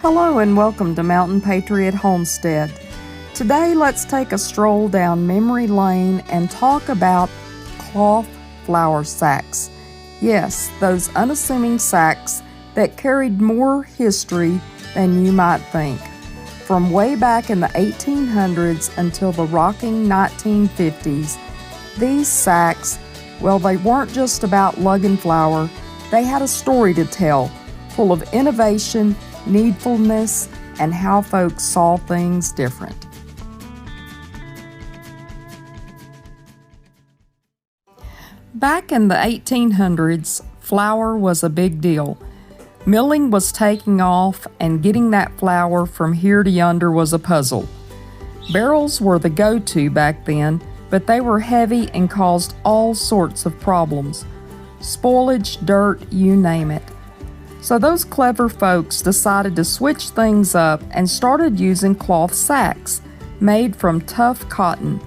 Hello and welcome to Mountain Patriot Homestead. Today let's take a stroll down memory lane and talk about cloth flour sacks. Yes, those unassuming sacks that carried more history than you might think. From way back in the 1800s until the rocking 1950s, these sacks, well, they weren't just about lugging flour, they had a story to tell, full of innovation, needfulness, and how folks saw things different. Back in the 1800s, flour was a big deal. Milling was taking off, and getting that flour from here to yonder was a puzzle. Barrels were the go-to back then, but they were heavy and caused all sorts of problems. Spoilage, dirt, you name it. So those clever folks decided to switch things up and started using cloth sacks made from tough cotton.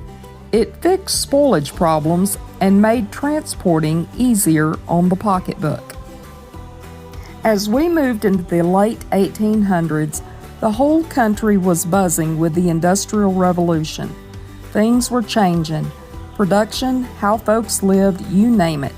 It fixed spoilage problems and made transporting easier on the pocketbook. As we moved into the late 1800s, the whole country was buzzing with the Industrial Revolution. Things were changing. Production, how folks lived, you name it.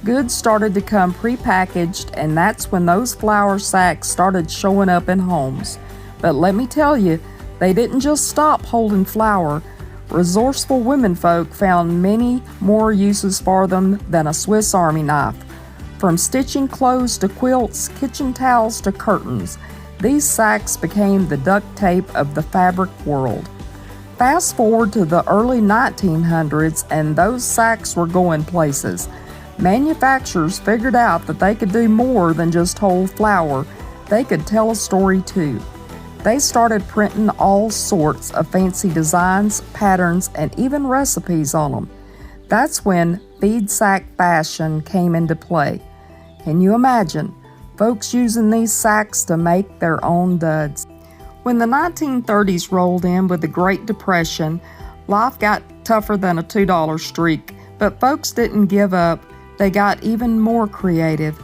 Goods started to come prepackaged, and that's when those flour sacks started showing up in homes. But let me tell you, they didn't just stop holding flour. Resourceful womenfolk found many more uses for them than a Swiss Army knife. From stitching clothes to quilts, kitchen towels to curtains, these sacks became the duct tape of the fabric world. Fast forward to the early 1900s, and those sacks were going places. Manufacturers figured out that they could do more than just hold flour. They could tell a story too. They started printing all sorts of fancy designs, patterns, and even recipes on them. That's when bead sack fashion came into play. Can you imagine? Folks using these sacks to make their own duds. When the 1930s rolled in with the Great Depression, life got tougher than a $2 streak, but folks didn't give up. They got even more creative.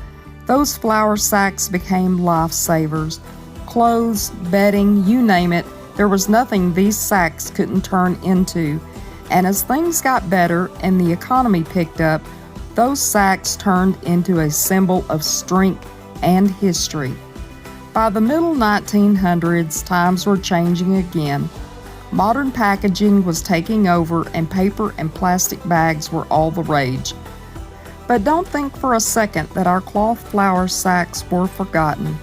Those flour sacks became lifesavers. Clothes, bedding, you name it, there was nothing these sacks couldn't turn into. And as things got better and the economy picked up, those sacks turned into a symbol of strength and history. By the middle 1900s, times were changing again. Modern packaging was taking over, and paper and plastic bags were all the rage. But don't think for a second that our cloth flour sacks were forgotten.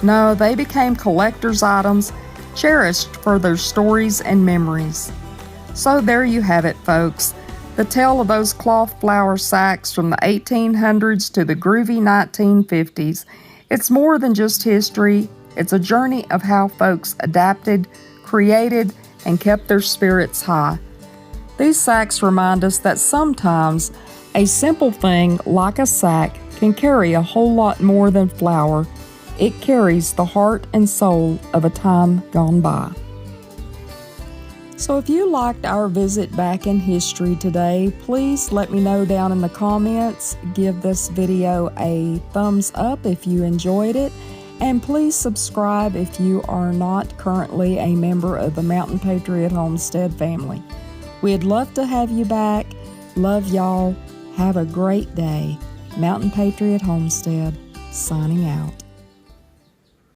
No, they became collector's items, cherished for their stories and memories. So there you have it, folks. The tale of those cloth flour sacks from the 1800s to the groovy 1950s. It's more than just history. It's a journey of how folks adapted, created, and kept their spirits high. These sacks remind us that sometimes a simple thing like a sack can carry a whole lot more than flour. It carries the heart and soul of a time gone by. So if you liked our visit back in history today, please let me know down in the comments. Give this video a thumbs up if you enjoyed it. And please subscribe if you are not currently a member of the Mountain Patriot Homestead family. We'd love to have you back. Love y'all. Have a great day. Mountain Patriot Homestead, signing out.